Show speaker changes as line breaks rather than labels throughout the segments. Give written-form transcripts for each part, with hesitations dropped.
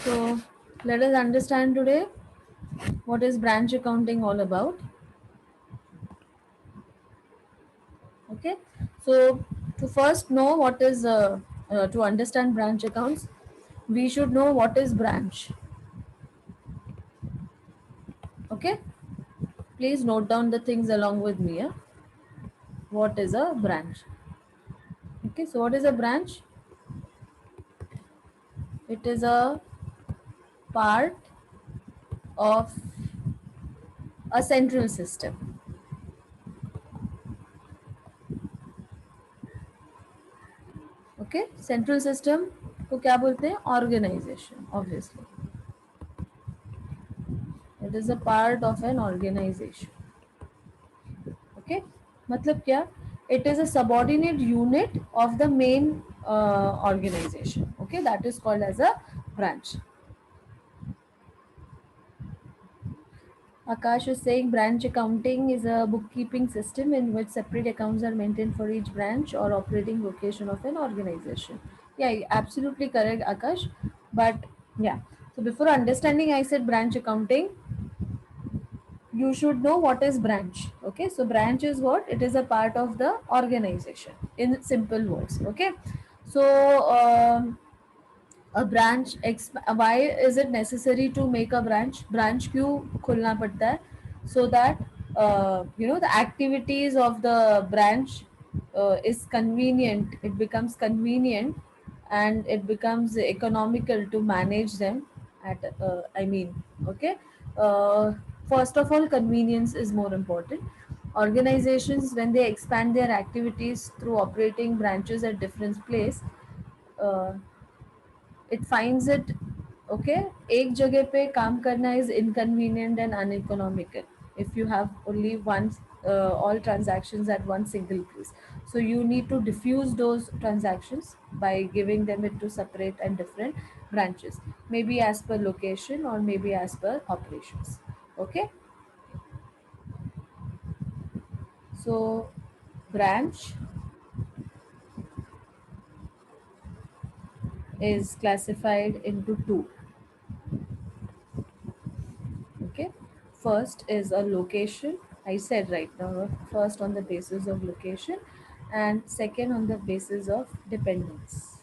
So let us understand today what is branch accounting all about. Okay. So to first know what is to understand branch accounts, we should know what is branch. Okay. Please note down the things along with me. Yeah? What is a branch? Okay. So what is a branch? It is a part of a central system. Okay central system को क्या बोलते हैं organization obviously it is a part of an organization okay मतलब क्या it is a subordinate unit of the main organization okay that is called as a branch Akash is saying branch accounting is a bookkeeping system in which separate accounts are maintained for each branch or operating location of an organization. Yeah, absolutely correct, Akash. But yeah, so before understanding, I said branch accounting, you should know what is branch. Okay, so branch is what? It is a part of the organization in simple words. Okay, so a branch why is it necessary to make a branch क्यों खुलना पड़ता है so that the activities of the branch is convenient, it becomes convenient and it becomes economical to manage them at I mean okay uh, first of all convenience is more important. Organizations when they expand their activities through operating branches at different place, uh, it finds it okay एक जगह पे काम करना is inconvenient and uneconomical if you have only one all transactions at one single place, so you need to diffuse those transactions by giving them into separate and different branches, maybe as per location or maybe as per operations. Okay, so branch is classified into two. Okay, first is a location. I said right now first on the basis of location and second on the basis of dependence.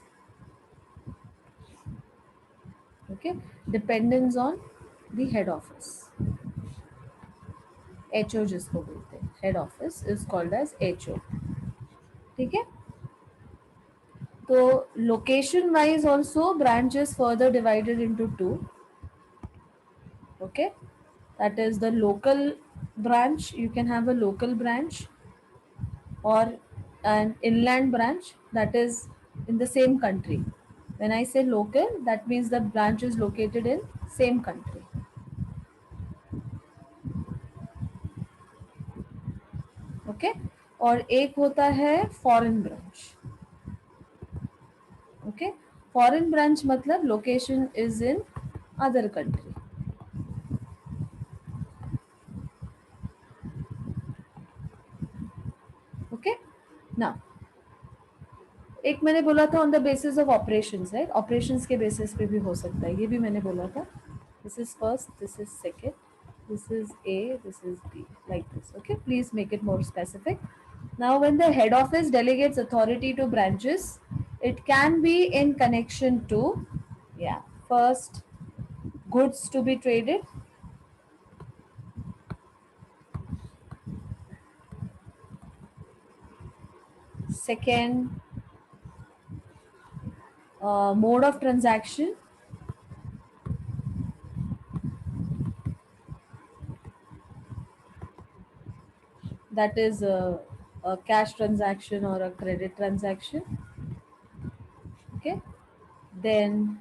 Okay, dependence on the head office, HO जिसको बोलते हैं, head office is called as HO. ठीक है, तो location wise also branch is further divided into two. Okay, that is the local branch, you can have a local branch or an inland branch that is in the same country. When I say local, that means the branch is located in same country. Okay, और एक होता है foreign branch. Okay, foreign branch मतलब location is in other country. Okay, now एक मैंने बोला था on the basis of operations, right, operations के बेसिस पे भी हो सकता है, ये भी मैंने बोला था. This is first, this is second, this is A, this is B, like this. Okay, please make it more specific. Now, when the head office delegates authority to branches, it can be in connection to, yeah, first, goods to be traded, second, mode of transaction, that is a cash transaction or a credit transaction. Okay, then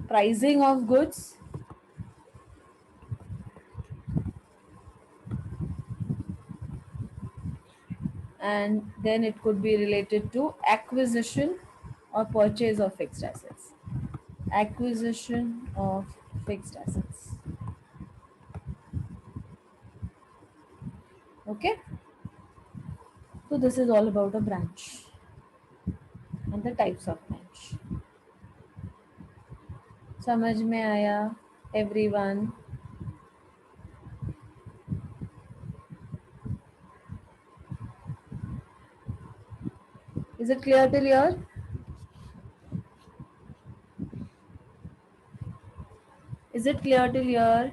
pricing of goods, and then it could be related to acquisition or purchase of fixed assets. Acquisition of fixed assets. Okay, so this is all about a branch and the types of branch. समझ में आया everyone? Is it clear till here? Is it clear till here?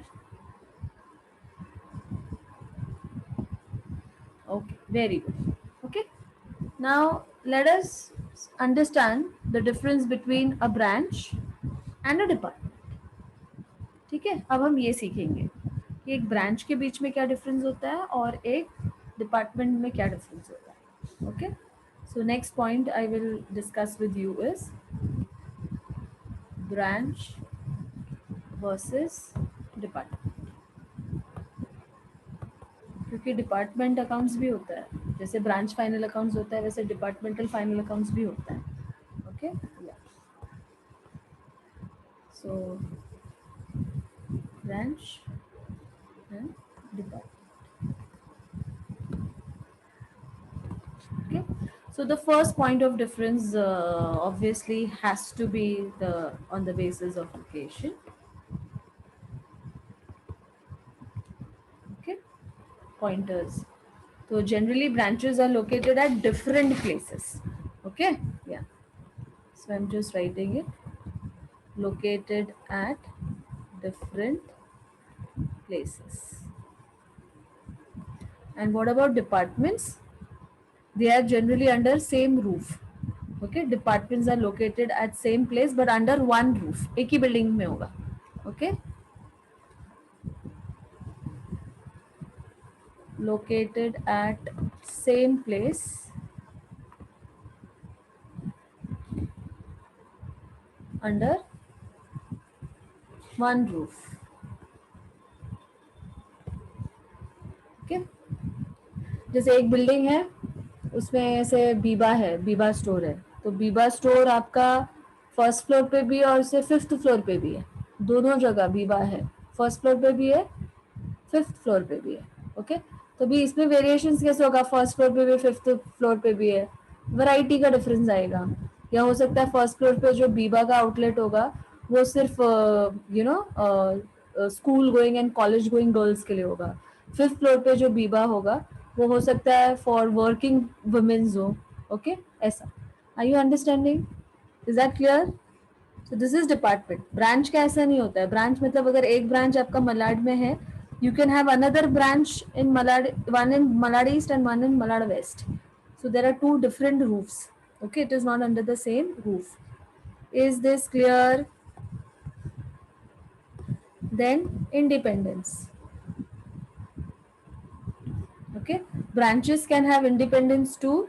Okay, very good. Okay, now let us understand the difference between a branch and a department. ठीक है, अब हम ये सीखेंगे कि एक ब्रांच के बीच में क्या डिफरेंस होता है और एक डिपार्टमेंट में क्या डिफरेंस होता है. Okay, so next point I will discuss with you is branch versus department. क्योंकि डिपार्टमेंट अकाउंट्स भी होता है, जैसे ब्रांच फाइनल अकाउंट्स होता है वैसे डिपार्टमेंटल फाइनल अकाउंट्स भी होता है. Okay, so branch and department. Okay, so the first point of difference obviously has to be the on the basis of location. Okay, pointers. So generally branches are located at different places. Okay, yeah. So I'm just writing it. Located at different places. And what about departments? They are generally under same roof. Okay, departments are located at same place but under one roof. एक ही building में होगा. Okay, located at same place under one roof. Okay, जैसे एक building है उसमें ऐसे बीबा है, Biba store है, तो बीबा स्टोर आपका फर्स्ट फ्लोर पे भी है और से फिफ्थ फ्लोर पे भी है. दोनों जगह बीबा है, फर्स्ट फ्लोर पे भी है, फिफ्थ फ्लोर पे भी है. ओके, तो भी इसमें वेरिएशन कैसे होगा, फर्स्ट फ्लोर पे भी फिफ्थ फ्लोर पे भी है, वैरायटी का डिफरेंस आएगा. या हो सकता है फर्स्ट फ्लोर पे जो बीबा का आउटलेट होगा वो सिर्फ school going and college going girls के लिए होगा. फिफ्थ फ्लोर पे जो बीबा होगा वो हो सकता है फॉर वर्किंग वुमेन्स हो. ओके, ऐसा. Are you understanding? Is that clear? So this is department. Branch का ऐसा नहीं होता है. ब्रांच मतलब अगर एक ब्रांच आपका मलाड में है, you can have another branch in Malad, one in Malad East and one in Malad West. So there are two different roofs. Okay, it is not under the same roof. Is this clear? Then independence. Okay, branches can have independence too,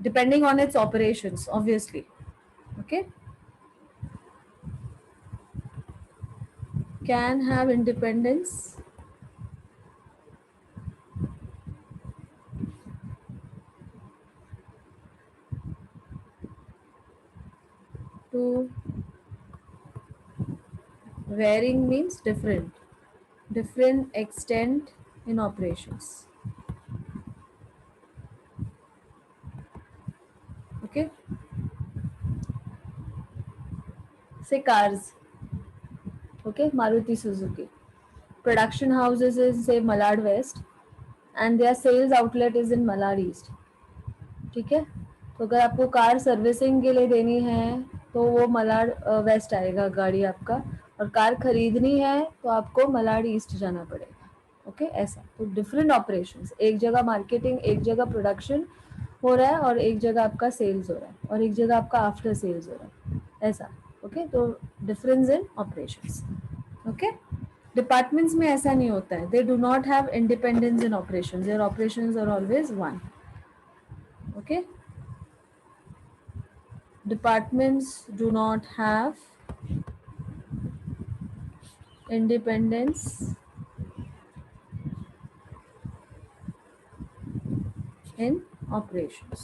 depending on its operations, obviously. Okay, can have independence to varying means different extent in operations. Okay, say cars. Okay, Maruti Suzuki. Production houses is say Malad West and their sales outlet is in Malad East. ठीक है, तो अगर आपको car servicing के लिए देनी है तो वो मलाड वेस्ट आएगा गाड़ी आपका, और कार खरीदनी है तो आपको मलाड ईस्ट जाना पड़ेगा. ओके, ऐसा. तो डिफरेंट ऑपरेशंस, एक जगह मार्केटिंग, एक जगह प्रोडक्शन हो रहा है और एक जगह आपका सेल्स हो रहा है और एक जगह आपका आफ्टर सेल्स हो रहा है, ऐसा. ओके, तो difference in operations. Okay, departments में ऐसा नहीं होता है. They do not have independence in operations, their operations are always one. Okay, departments do not have independence in operations.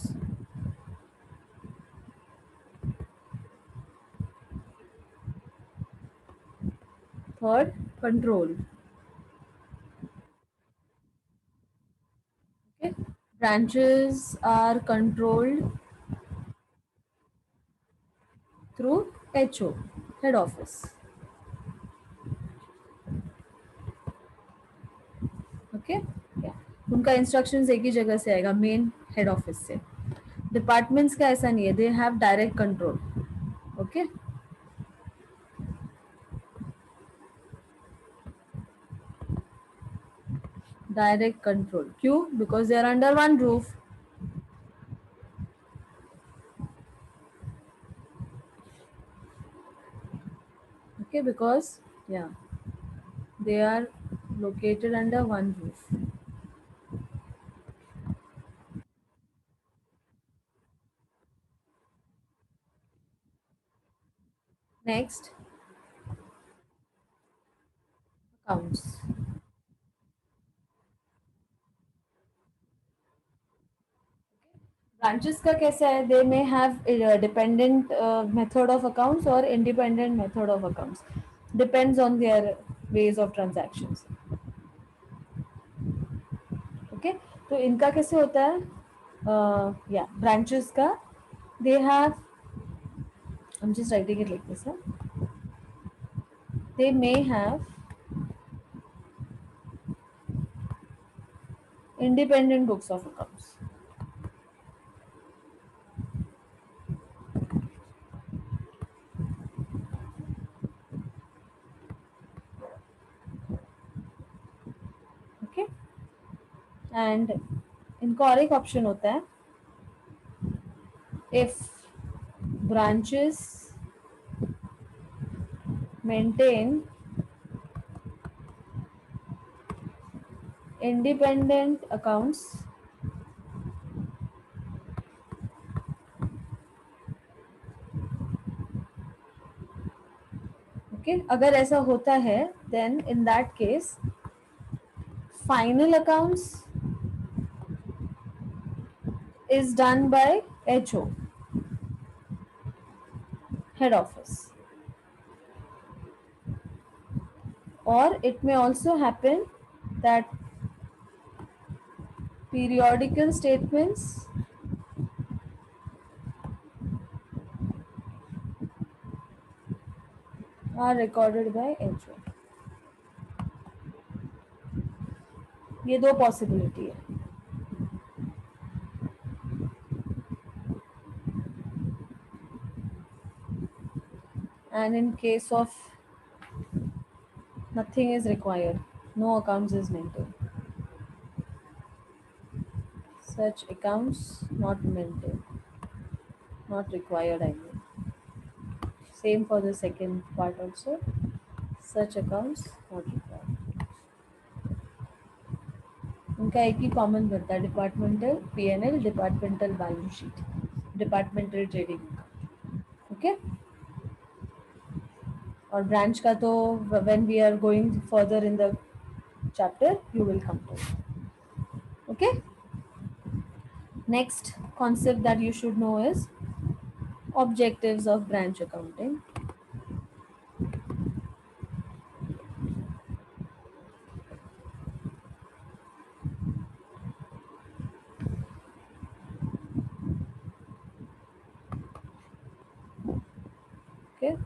Third, control. Okay, branches are controlled through HO. Head office. Okay, या उनका instructions एक ही जगह से आएगा, main head office से. Departments का ऐसा नहीं है, they have direct control. Okay, direct control क्यों? Because they are under one roof. Okay, because yeah, they are located under one roof. Next, accounts. Branches का कैसा है? They may have a dependent method of accounts or independent method of accounts. Depends on their ways of transactions. Okay, तो इनका कैसे होता है? Yeah, branches का they have. I'm just writing it like this. Huh? They may have independent books of accounts. Okay, and इनका और एक option होता है, if branches maintain independent accounts okay अगर ऐसा होता है then in that case final accounts is done by HO, head office, or it may also happen that periodical statements are recorded by HO. ये दो possibility है. And in case of nothing is required, no accounts is maintained. Such accounts not maintained, not required, I mean. Same for the second part also. Such accounts not required. उनका एक ही common बनता है, departmental PNL, departmental balance sheet, departmental trading. Okay, और branch का तो when we are going further in the chapter you will come to. Okay, next concept that you should know is objectives of branch accounting. Okay,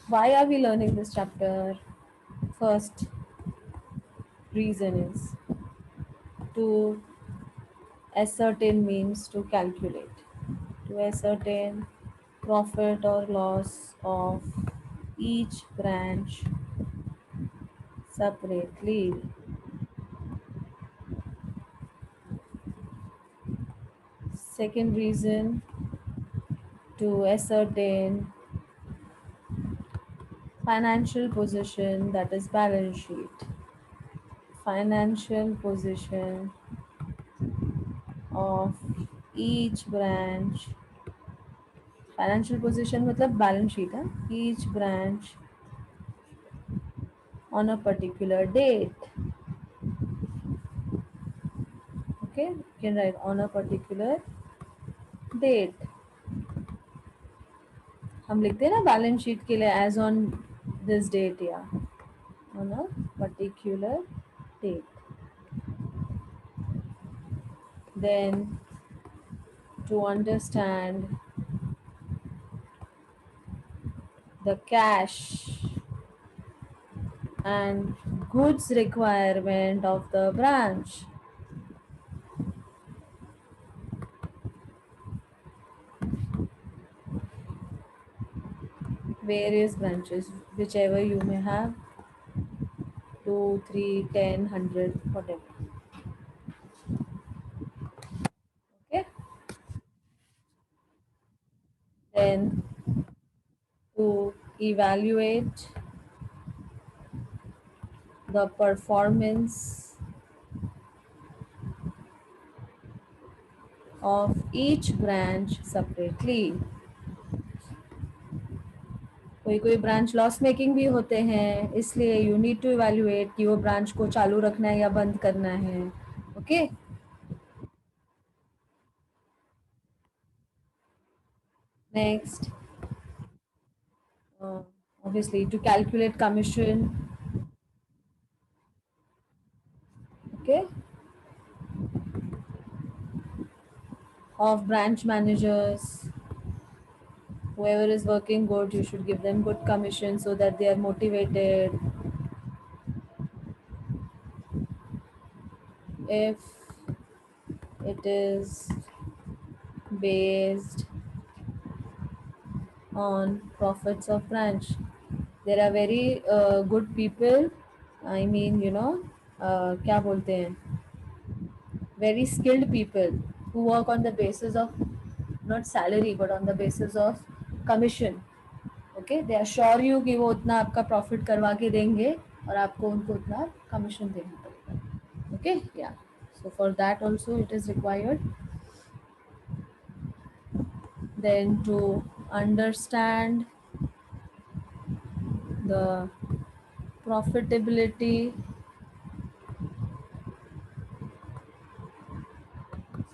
why are we learning this chapter? First reason is to ascertain, means to calculate, to ascertain profit or loss of each branch separately. Second reason, to ascertain financial position, that is balance sheet. Financial position of each branch. Financial position मतलब balance sheet है. Each branch on a particular date. Okay, you can write on a particular date. हम लिखते हैं ना balance sheet के लिए as on this date या on a particular date. Then to understand the cash and goods requirement of the branch. Various branches, whichever you may have, 2, 3, 10, 100, whatever. Okay. Then to evaluate the performance of each branch separately. कोई कोई branch loss making भी होते हैं, इसलिए you need to evaluate कि वो branch को चालू रखना है या बंद करना है. Okay. Next, obviously to calculate commission. Okay, of branch managers, whoever is working good, you should give them good commission so that they are motivated. If it is based on profits of branch, there are very good people, I mean, क्या बोलते हैं, very skilled people who work on the basis of not salary but on the basis of commission. Okay, they assure you कि वो उतना आपका profit करवा के देंगे और आपको उनको उतना कमीशन देना पड़ेगा. Okay, yeah, so for that also it is required. Then to understand the profitability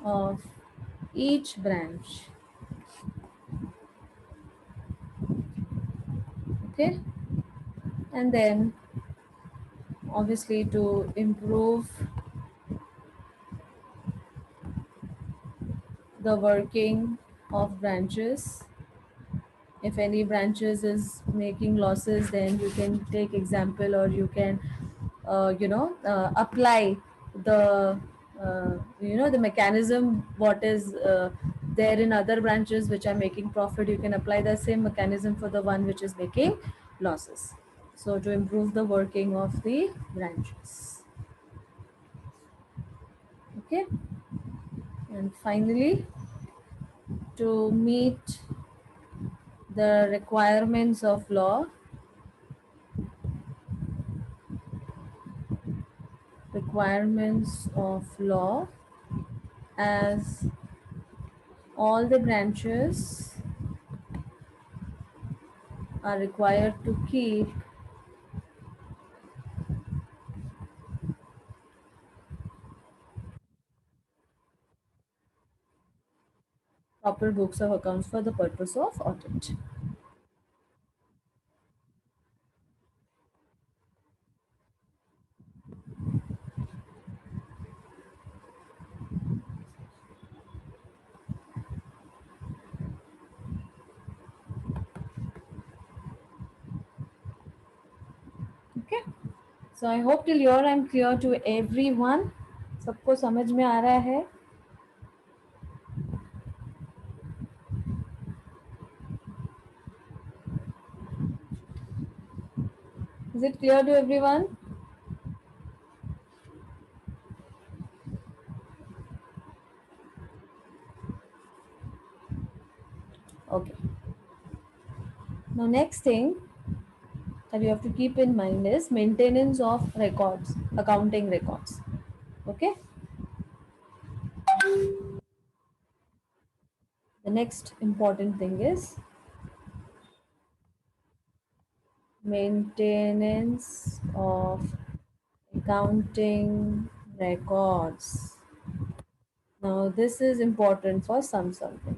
of each branch. Okay, and then obviously to improve the working of branches. If any branches is making losses, then you can take example, or you can apply the the mechanism what is there in other branches which are making profit. You can apply the same mechanism for the one which is making losses, so to improve the working of the branches. Okay, and finally, to meet the requirements of law, as all the branches are required to keep proper books of accounts for the purpose of audit. Okay, so I hope till here I'm clear to everyone. सबको समझ में आ रहा है? Is it clear to everyone? Okay. Now next thing that you have to keep in mind is maintenance of records, accounting records. Okay. The next important thing is maintenance of accounting records. Now this is important for something.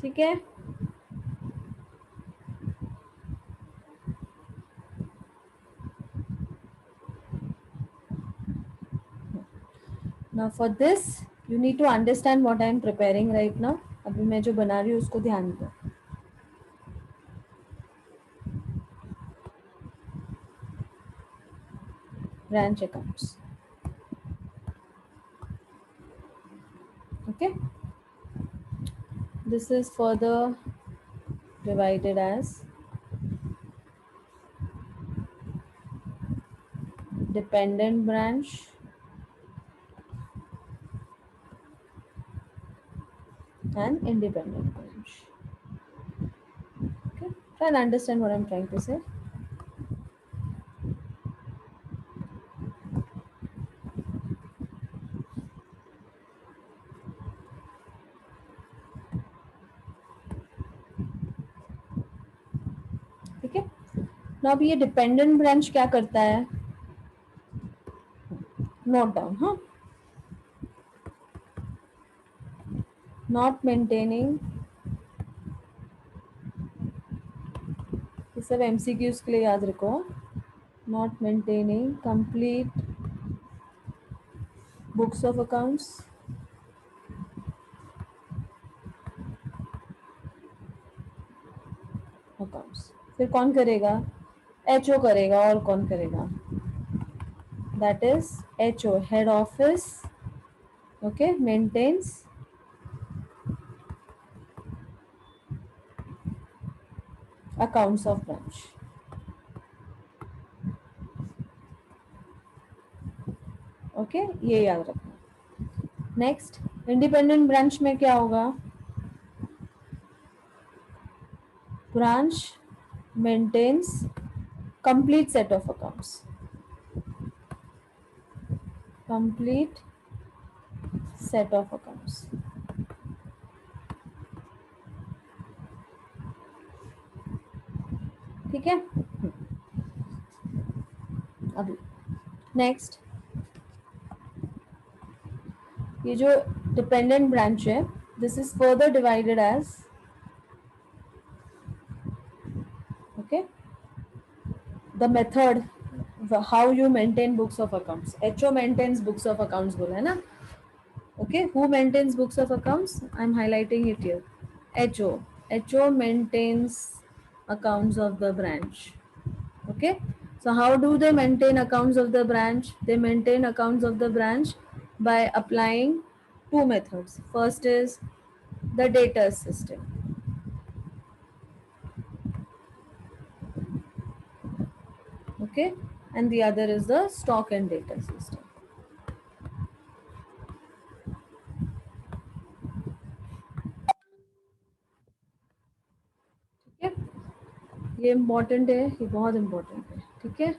ठीक है? Now for this, you need to understand what I am preparing right now. अभी मैं जो बना रही हूँ उसको ध्यान दो. branch accounts. Okay, this is further divided as dependent branch and independent branch. Okay, try and understand what I'm trying to say. ठीक है, now अब ये dependent branch क्या करता है? Note down, हाँ? Not maintaining, ये सब MCQs के लिए याद रखो. Not maintaining complete books of accounts, फिर कौन करेगा? HO करेगा, और कौन करेगा? That is HO, head office. Okay, maintains accounts of branch. Okay, ये याद रखना. नेक्स्ट, इंडिपेंडेंट ब्रांच में क्या होगा? Branch maintains complete set of accounts, complete set of accounts. ठीक है, अभी नेक्स्ट, ये जो डिपेंडेंट ब्रांच है, this is further divided as, okay, the method how you maintain books of accounts. HO maintains books of accounts बोला है ना. Okay, who maintains books of accounts? I'm highlighting it here. HO. HO maintains accounts of the branch. Okay, so how do they maintain accounts of the branch? They maintain accounts of the branch by applying two methods. First is the data system. Okay, and the other is the stock and data system. ठीक है, ये important है, ये बहुत important है. ठीक है,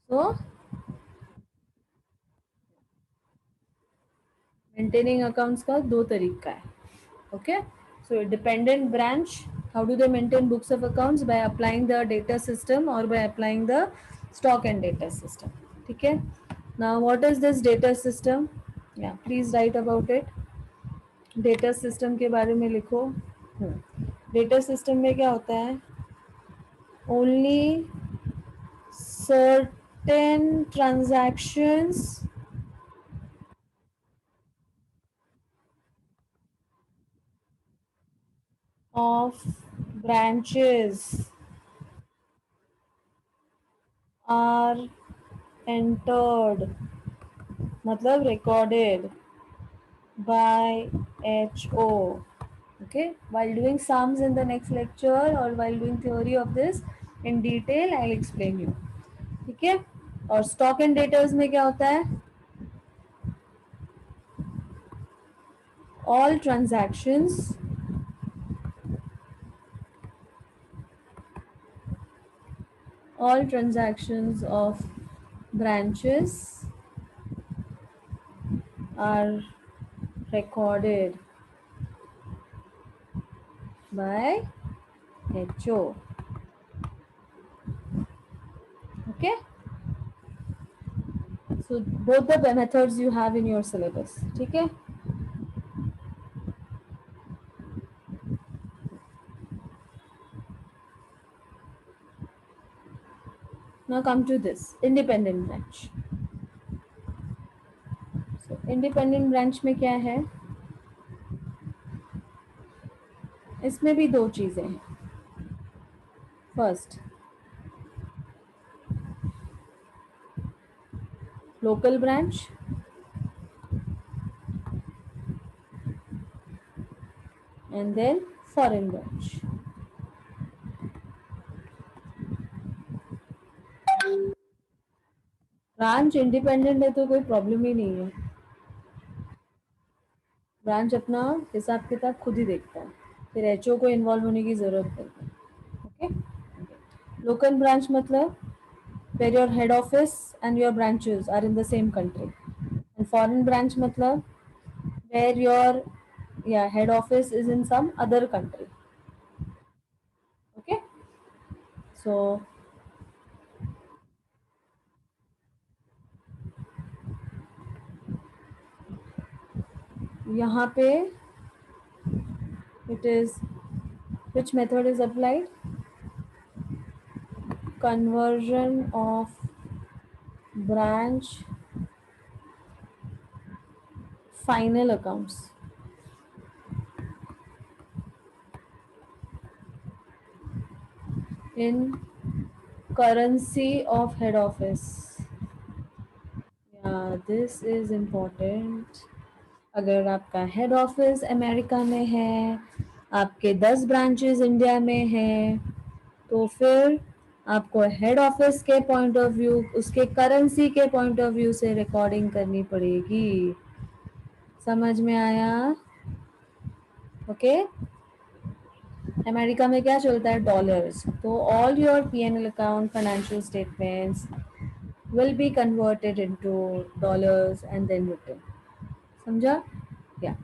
so maintaining accounts का दो तरीका है. Okay, so dependent branch, how do they maintain books of accounts? By applying the data system or by applying the stock and data system. ठीक है, now what is this data system? Yeah, please write about it. Data system के बारे में लिखो. Data system में क्या होता है? Only certain transactions of branches are entered, मतलब recorded by HO. Okay, while doing sums in the next lecture or while doing theory of this in detail, I'll explain you. ठीक है, और stock and debtors में क्या होता है? all transactions all transactions of branches are recorded by HO. Okay, so both the methods you have in your syllabus. ठीक है, now come to this independent branch. So independent branch में क्या है? इसमें भी दो चीजें हैं. First, local branch, and then foreign branch. Branch independent है तो कोई प्रॉब्लम ही नहीं है. ब्रांच अपना हिसाब किताब खुद ही देखता है, फिर एचओ को इन्वॉल्व होने की जरूरत नहीं है. ओके. लोकल ब्रांच मतलब where your head office and your branches are in the same country. And foreign branch matlab where your, yeah, head office is in some other country. Okay. So यहाँ पे it is, which method is applied? Conversion of branch final accounts in currency of head office. Yeah, this is important. अगर आपका head office America में है, आपके 10 branches India में हैं, तो फिर आपको हेड ऑफिस के पॉइंट ऑफ व्यू, उसके करेंसी के पॉइंट ऑफ व्यू से रिकॉर्डिंग करनी पड़ेगी. समझ में आया? ओके. अमेरिका में क्या चलता है? डॉलर्स. तो all your PNL account, financial statements will be converted into dollars and then written. समझा? Yeah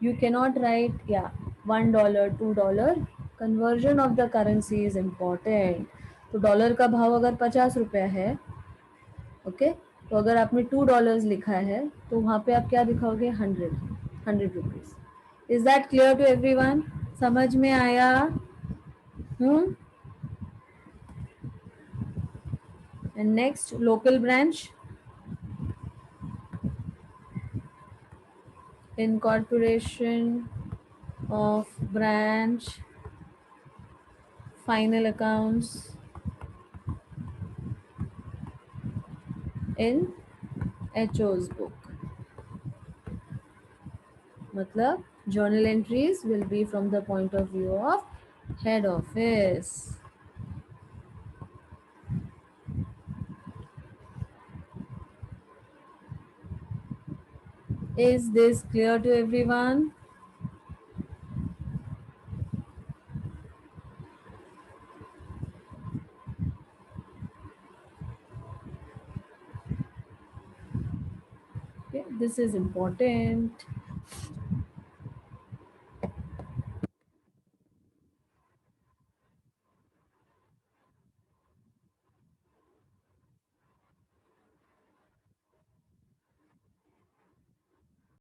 you cannot write, yeah, $1, $2. Conversion of the currency is important. तो डॉलर का भाव अगर 50 रुपया है, ओके, तो अगर आपने $2 लिखा है तो वहाँ पे आप क्या दिखाओगे? 100 rupees. Is that clear to everyone? समझ में आया? Hmm. And next, local branch. Incorporation of branch final accounts in HO's book. मतलब journal entries will be from the point of view of head office. Is this clear to everyone? Okay, this is important.